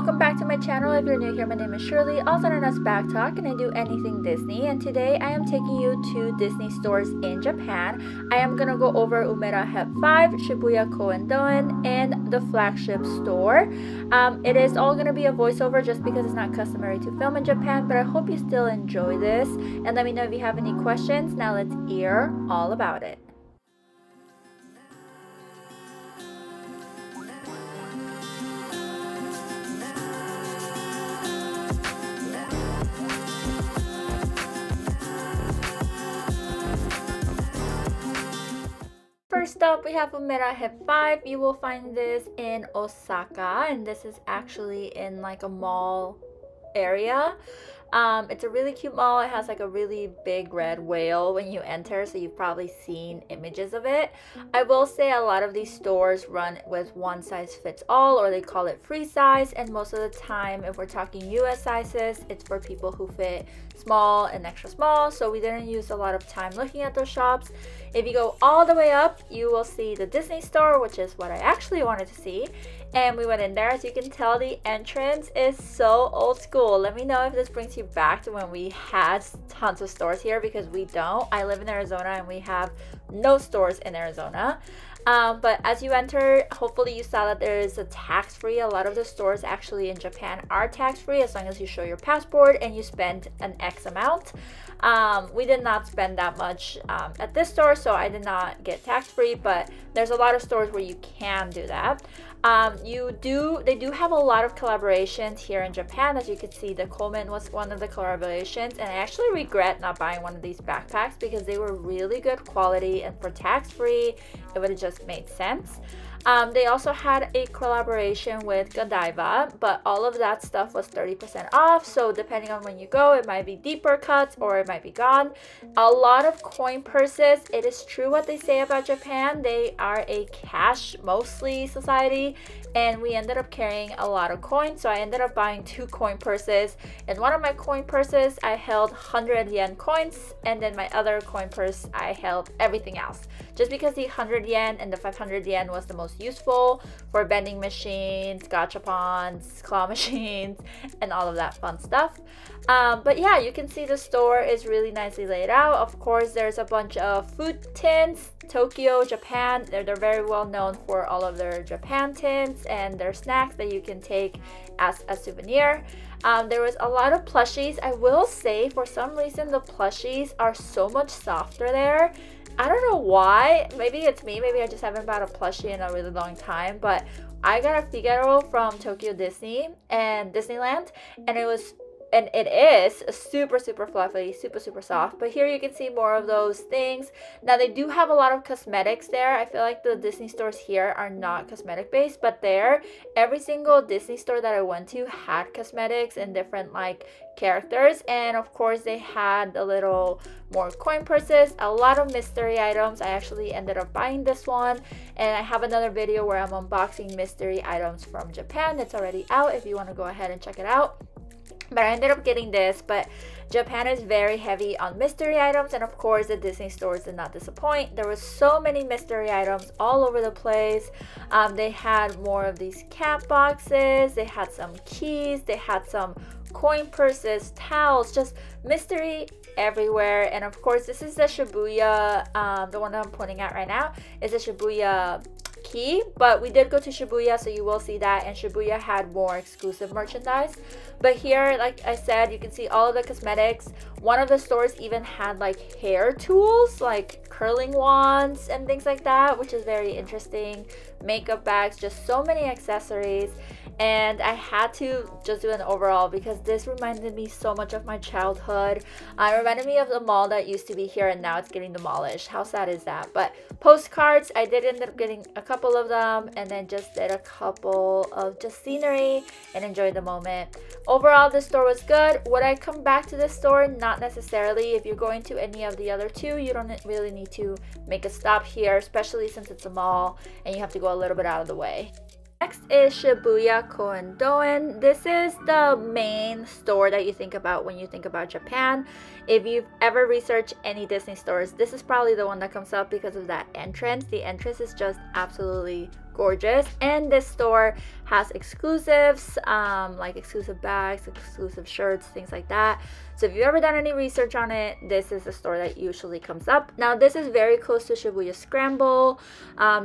Welcome back to my channel. If you're new here, my name is Shirley, also known as Backtalk, and I do anything Disney. And today I am taking you to Disney stores in Japan. I am gonna go over Umeda Hep 5, Shibuya Koen-doen, and the flagship store. It is all gonna be a voiceover just because it's not customary to film in Japan, but I hope you still enjoy this. And let me know if you have any questions. Now let's hear all about it. First up, we have Umeda Hep 5. You will find this in Osaka, and this is actually in like a mall area. It's a really cute mall. It has like a really big red whale when you enter, so you've probably seen images of it. I will say a lot of these stores run with one size fits all, or they call it free size, and most of the time, if we're talking US sizes, it's for people who fit small and extra small, so we didn't use a lot of time looking at those shops. If you go all the way up, you will see the Disney store, which is what I actually wanted to see. And we went in there. As you can tell, the entrance is so old school. Let me know if this brings you back to when we had tons of stores here, because we don't. I live in Arizona and we have no stores in Arizona. But as you enter, hopefully you saw that there is a tax-free. A lot of the stores actually in Japan are tax-free as long as you show your passport and you spend an X amount. We did not spend that much at this store, so I did not get tax-free, but there's a lot of stores where you can do that. They do have a lot of collaborations here in Japan. As you can see, the Coleman was one of the collaborations, and I actually regret not buying one of these backpacks because they were really good quality, and for tax-free it would have just made sense. They also had a collaboration with Godiva, but all of that stuff was 30% off, so depending on when you go, it might be deeper cuts or it might be gone. A lot of coin purses. It is true what they say about Japan. They are a cash mostly society, and we ended up carrying a lot of coins, so I ended up buying 2 coin purses. In one of my coin purses, I held 100 yen coins, and then my other coin purse, I held everything else. Just because the 100 yen and the 500 yen was the most useful for vending machines, gachapons, claw machines, and all of that fun stuff. But yeah, you can see the store is really nicely laid out. Of course, there's a bunch of food tins. Tokyo, Japan, they're very well known for all of their Japan tins and their snacks that you can take as a souvenir. There was a lot of plushies. I will say, for some reason, the plushies are so much softer there. I don't know why. Maybe it's me. Maybe I just haven't bought a plushie in a really long time. But I got a Figaro from Tokyo Disney and Disneyland, and it is super fluffy, super soft. But here you can see more of those things. Now they do have a lot of cosmetics there. I feel like the Disney stores here are not cosmetic based, but there, every single Disney store that I went to had cosmetics and different like characters. And of course they had a little more coin purses, a lot of mystery items. I actually ended up buying this one, and I have another video where I'm unboxing mystery items from Japan. It's already out if you want to go ahead and check it out. But I ended up getting this. But Japan is very heavy on mystery items, and of course the Disney stores did not disappoint. There were so many mystery items all over the place. They had more of these cat boxes, they had some keys, they had some coin purses, towels, just mystery everywhere. And of course this is the Shibuya, the one that I'm pointing at right now is the Shibuya key, but we did go to Shibuya, so you will see that, and Shibuya had more exclusive merchandise. But here, like I said, you can see all of the cosmetics. One of the stores even had like hair tools, like curling wands and things like that, which is very interesting. Makeup bags, just so many accessories. And I had to just do an overall because this reminded me so much of my childhood. It reminded me of the mall that used to be here, and now it's getting demolished. How sad is that? But postcards, I did end up getting a couple of them, and then just did a couple of just scenery and enjoyed the moment. Overall, this store was good. Would I come back to this store? Not necessarily. If you're going to any of the other two, you don't really need to make a stop here, especially since it's a mall and you have to go a little bit out of the way. Next is Shibuya Koen-doen. This is the main store that you think about when you think about Japan. If you've ever researched any Disney stores, this is probably the one that comes up because of that entrance. The entrance is just absolutely gorgeous, and this store has exclusives, like exclusive bags, exclusive shirts, things like that. So if you've ever done any research on it, this is the store that usually comes up. Now this is very close to Shibuya Scramble.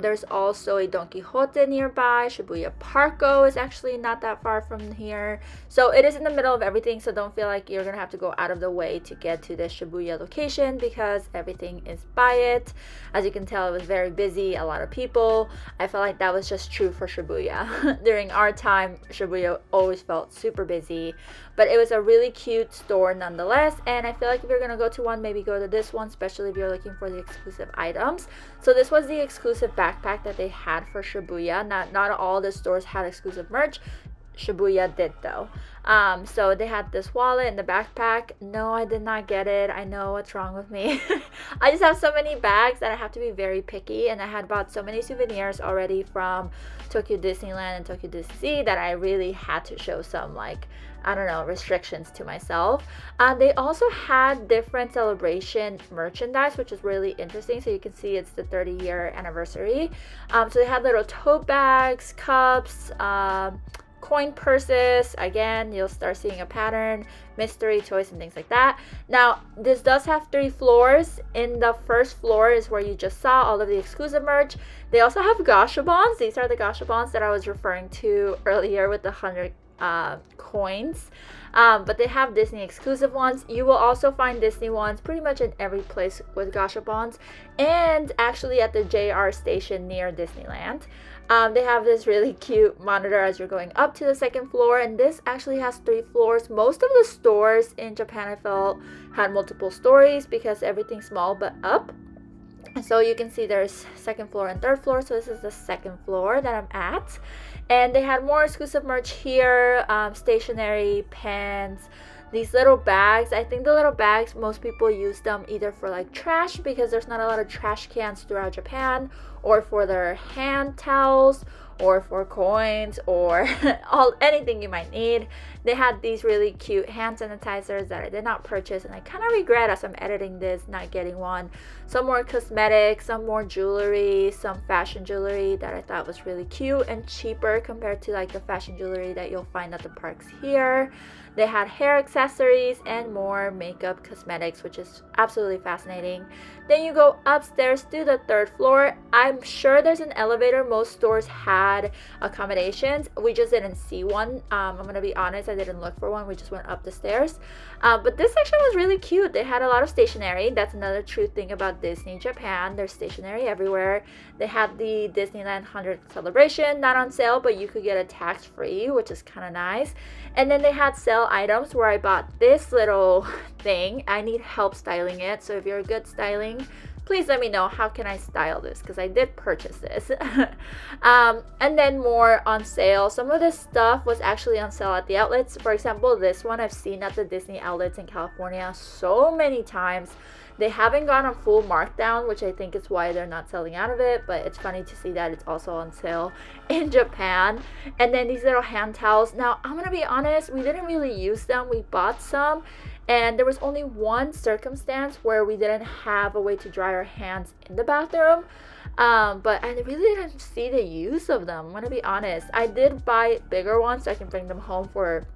There's also a Don Quijote nearby. Shibuya Parko is actually not that far from here. So it is in the middle of everything, so don't feel like you're gonna have to go out of the way to get to the Shibuya location because everything is by it. As you can tell, it was very busy, a lot of people. I felt like that was just true for Shibuya. During our time, Shibuya always felt super busy, but it was a really cute store nonetheless, and I feel like if you're gonna go to one, maybe go to this one, especially if you're looking for the exclusive items. So this was the exclusive backpack that they had for Shibuya. Not all the stores had exclusive merch. Shibuya did though. So they had this wallet and the backpack. No, I did not get it. I know what's wrong with me. I just have so many bags that I have to be very picky, and I had bought so many souvenirs already from Tokyo Disneyland and Tokyo Disney that I really had to show some, like, I don't know, restrictions to myself. They also had different celebration merchandise, which is really interesting. So you can see it's the 30-year anniversary. So they had little tote bags, cups, coin purses. Again, you'll start seeing a pattern, mystery toys and things like that. Now this does have 3 floors. In the first floor is where you just saw all of the exclusive merch. They also have gashapons. These are the gashapons that I was referring to earlier with the 100 coins, but they have Disney exclusive ones. You will also find Disney ones pretty much in every place with gashapons, and actually at the JR station near Disneyland. They have this really cute monitor as you're going up to the 2nd floor, and this actually has 3 floors. Most of the stores in Japan, I felt, had multiple stories because everything's small but up. So you can see there's 2nd floor and 3rd floor. So this is the 2nd floor that I'm at, and they had more exclusive merch here, stationery, pens, these little bags. I think the little bags, most people use them either for like trash because there's not a lot of trash cans throughout Japan, or for their hand towels, or for coins, or anything you might need. They had these really cute hand sanitizers that I did not purchase, and I kind of regret as I'm editing this not getting one. Some more cosmetics, some more jewelry, some fashion jewelry that I thought was really cute and cheaper compared to like the fashion jewelry that you'll find at the parks here. They had hair accessories and more makeup cosmetics, which is absolutely fascinating. Then you go upstairs to the 3rd floor. I'm sure there's an elevator. Most stores had accommodations. We just didn't see one. I'm gonna be honest, I didn't look for one. We just went up the stairs. But this section was really cute. They had a lot of stationery. That's another true thing about Disney Japan. There's stationery everywhere. They had the Disneyland 100th celebration, not on sale, but you could get it tax-free, which is kind of nice. And then they had sale items where I bought this little thing. I need help styling it, so if you're good styling, please let me know how can I style this, because I did purchase this. And then more on sale. Some of this stuff was actually on sale at the outlets. For example, this one I've seen at the Disney outlets in California so many times. They haven't gone on full markdown, which I think is why they're not selling out of it, but it's funny to see that it's also on sale in Japan. And then these little hand towels. Now, I'm gonna be honest, we didn't really use them. We bought some, and there was only one circumstance where we didn't have a way to dry our hands in the bathroom. But I really didn't see the use of them. I'm gonna be honest. I did buy bigger ones so I can bring them home for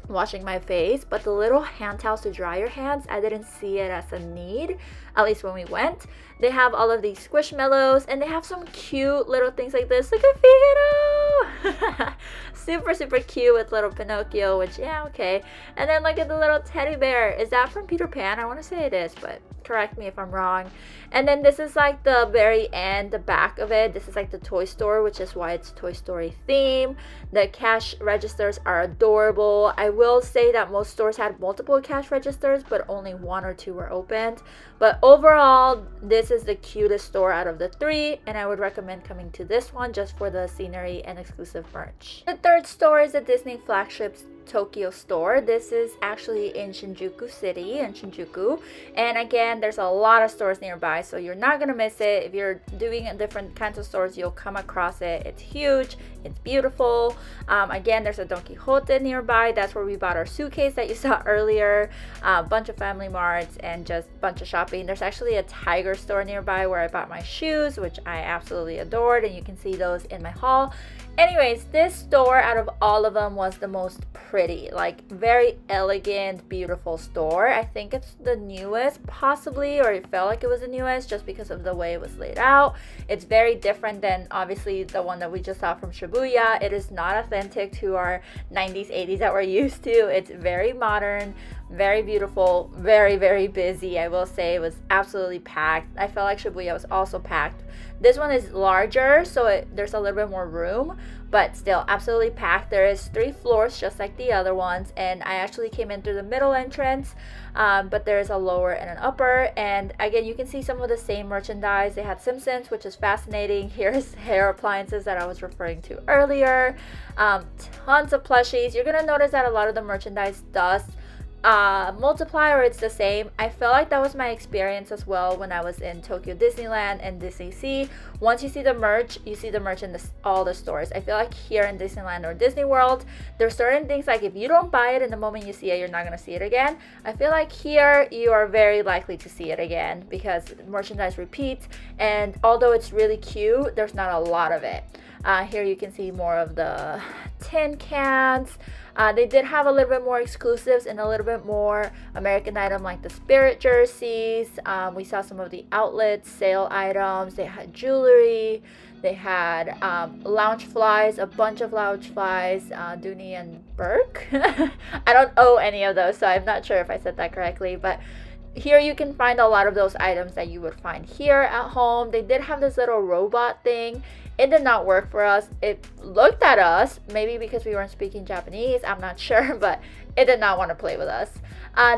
washing my face, but the little hand towels to dry your hands, I didn't see it as a need, at least when we went. They have all of these squishmallows, and they have some cute little things like this. Look at Figaro! Super cute with little Pinocchio, which, yeah, okay. And then look at the little teddy bear. Is that from Peter Pan? I want to say it is, but correct me if I'm wrong. And then this is like the very end, the back of it. This is like the toy store, which is why it's Toy Story theme. The cash registers are adorable. I will say that most stores had multiple cash registers, but only 1 or 2 were opened. But overall, this is the cutest store out of the 3, and I would recommend coming to this one just for the scenery and exclusive merch. The 3rd store is the Disney flagship Tokyo store. This is actually in Shinjuku City, in Shinjuku, and again, there's a lot of stores nearby, so you're not gonna miss it. If you're doing different kinds of stores, you'll come across it. It's huge. It's beautiful. Again, there's a Don Quijote nearby. That's where we bought our suitcase that you saw earlier. A bunch of Family Marts and just a bunch of shopping. There's actually a Tiger store nearby where I bought my shoes, which I absolutely adored, and you can see those in my haul. Anyways, this store out of all of them was the most pretty, like very elegant, beautiful store. I think it's the newest possibly, or it felt like it was the newest just because of the way it was laid out. It's very different than obviously the one that we just saw from Shibuya. It is not authentic to our 90s, 80s that we're used to. It's very modern, very beautiful, very, very busy. I will say it was absolutely packed. I felt like Shibuya was also packed. This one is larger, so there's a little bit more room, but still absolutely packed. There is 3 floors just like the other ones, and I actually came in through the middle entrance, but there is a lower and an upper. And again, you can see some of the same merchandise. They had Simpsons, which is fascinating. Here's hair appliances that I was referring to earlier. Tons of plushies. You're gonna notice that a lot of the merchandise does multiply, or it's the same. I felt like that was my experience as well when I was in Tokyo Disneyland and Disney Sea. Once you see the merch, you see the merch in all the stores. I feel like here in Disneyland or Disney World, there's certain things like if you don't buy it in the moment you see it, you're not going to see it again. I feel like here you are very likely to see it again because merchandise repeats, and although it's really cute, there's not a lot of it. Here you can see more of the tin cans. They did have a little bit more exclusives and a little bit more American item like the Spirit jerseys. We saw some of the outlet sale items. They had jewelry. They had lounge flies, a bunch of lounge flies, Dooney and Burke. I don't owe any of those, so I'm not sure if I said that correctly, but here you can find a lot of those items that you would find here at home. They did have this little robot thing. It did not work for us. It looked at us, maybe because we weren't speaking Japanese, I'm not sure, but it did not want to play with us.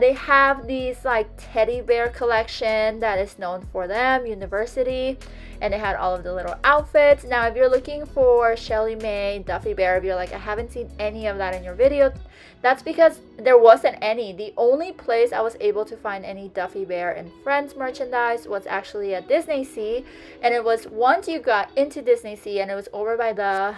They have these like teddy bear collection that is known for them, University, and they had all of the little outfits. Now, if you're looking for Shelly May, Duffy Bear, if you're like, I haven't seen any of that in your video, that's because there wasn't any. The only place I was able to find any Duffy Bear and Friends merchandise was actually at Disney Sea, and it was once you got into Disney Sea, and it was over by the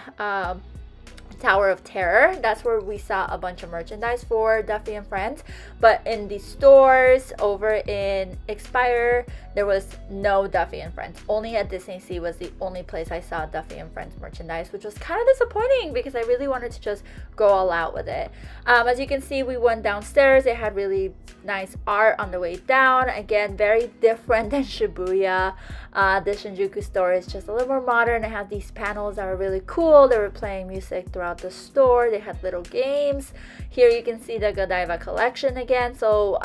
Tower of Terror. That's where we saw a bunch of merchandise for Duffy and Friends. But in the stores over in Expire, there was no Duffy and Friends. Only at Disney Sea was the only place I saw Duffy and Friends merchandise, which was kind of disappointing because I really wanted to just go all out with it. As you can see, we went downstairs. They had really nice art on the way down. Again, very different than Shibuya. The Shinjuku store is just a little more modern. It had these panels that were really cool. They were playing music throughout the store. They had little games. Here you can see the Godiva collection again. So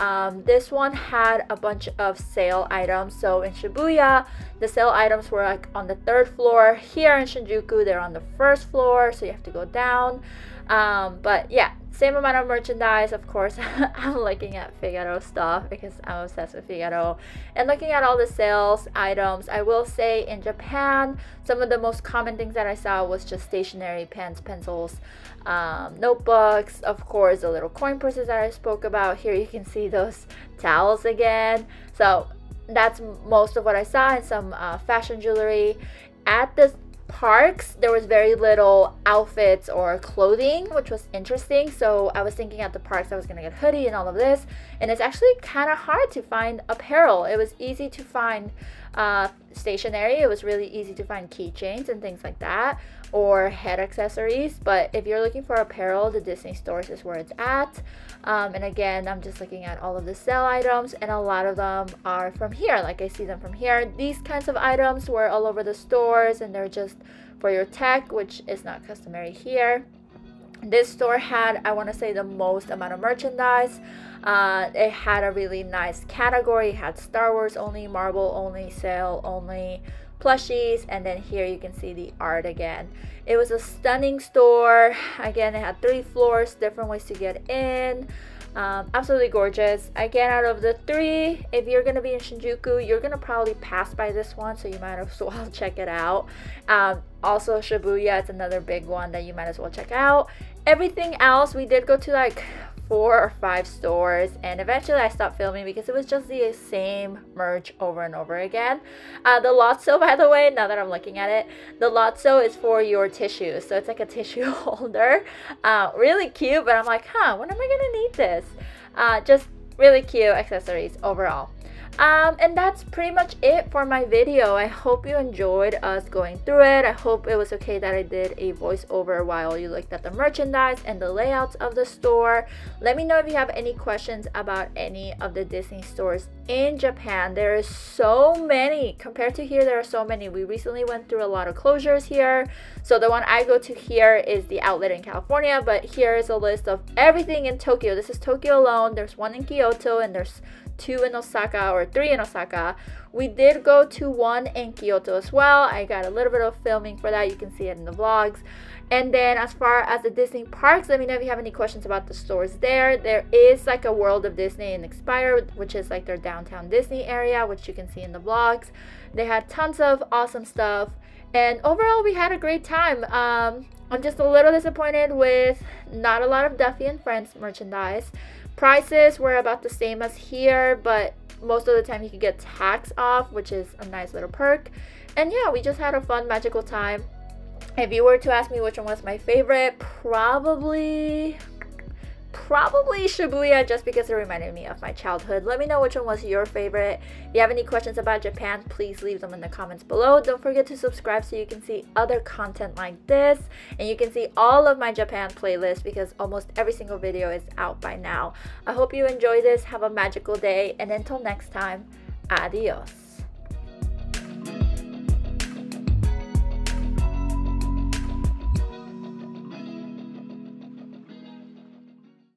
this one had a bunch of sale items. So in Shibuya, the sale items were like on the 3rd floor. Here in Shinjuku, they're on the 1st floor, so you have to go down. But yeah, same amount of merchandise. Of course, I'm looking at Figaro stuff because I'm obsessed with Figaro, and looking at all the sales items. I will say in Japan, some of the most common things that I saw was just stationery, pens, pencils, notebooks, of course the little coin purses that I spoke about. Here you can see those towels again. So that's most of what I saw, and some fashion jewelry. At the parks, there was very little outfits or clothing, which was interesting. So I was thinking at the parks I was gonna get a hoodie and all of this, and it's actually kind of hard to find apparel. It was easy to find stationery. It was really easy to find keychains and things like that, or head accessories. But if you're looking for apparel, the Disney stores is where it's at. And again, I'm just looking at all of the sale items, and a lot of them are from here. Like I see them from here. These kinds of items were all over the stores, and they're just for your tech, which is not customary here. This store had, I want to say, the most amount of merchandise. It had a really nice category. It had Star Wars only, Marvel only, sale only, plushies, and then here you can see the art again. It was a stunning store. Again, it had 3 floors, different ways to get in. Absolutely gorgeous. Again, out of the 3, if you're gonna be in Shinjuku, you're gonna probably pass by this one, so you might as well check it out. Also Shibuya, it's another big one that you might as well check out. Everything else, we did go to like 4 or 5 stores, and eventually I stopped filming because it was just the same merch over and over again. The Lotso, by the way, now that I'm looking at it, the Lotso is for your tissues, so it's like a tissue holder. Really cute, but I'm like, when am I gonna need this? Just really cute accessories overall. And that's pretty much it for my video. I hope you enjoyed us going through it. I hope it was okay that I did a voiceover while you looked at the merchandise and the layouts of the store. Let me know if you have any questions about any of the Disney stores in Japan. There is so many. Compared to here, there are so many. We recently went through a lot of closures here. So the one I go to here is the outlet in California, but here is a list of everything in Tokyo. This is Tokyo alone. There's one in Kyoto, and there's 2 in Osaka, or 3 in Osaka. We did go to one in Kyoto as well. I got a little bit of filming for that. You can see it in the vlogs. And then as far as the Disney parks, let me know if you have any questions about the stores there. There is like a World of Disney in Expire, which is like their downtown Disney area, which you can see in the vlogs. They had tons of awesome stuff, and overall we had a great time. I'm just a little disappointed with not a lot of Duffy and Friends merchandise. Prices were about the same as here, but most of the time you could get tax off, which is a nice little perk. And yeah, we just had a fun, magical time. If you were to ask me which one was my favorite, probably Shibuya, just because it reminded me of my childhood. Let me know which one was your favorite. If you have any questions about Japan, please leave them in the comments below. Don't forget to subscribe so you can see other content like this, and you can see all of my Japan playlists because almost every single video is out by now. I hope you enjoy this. Have a magical day, and until next time, adios.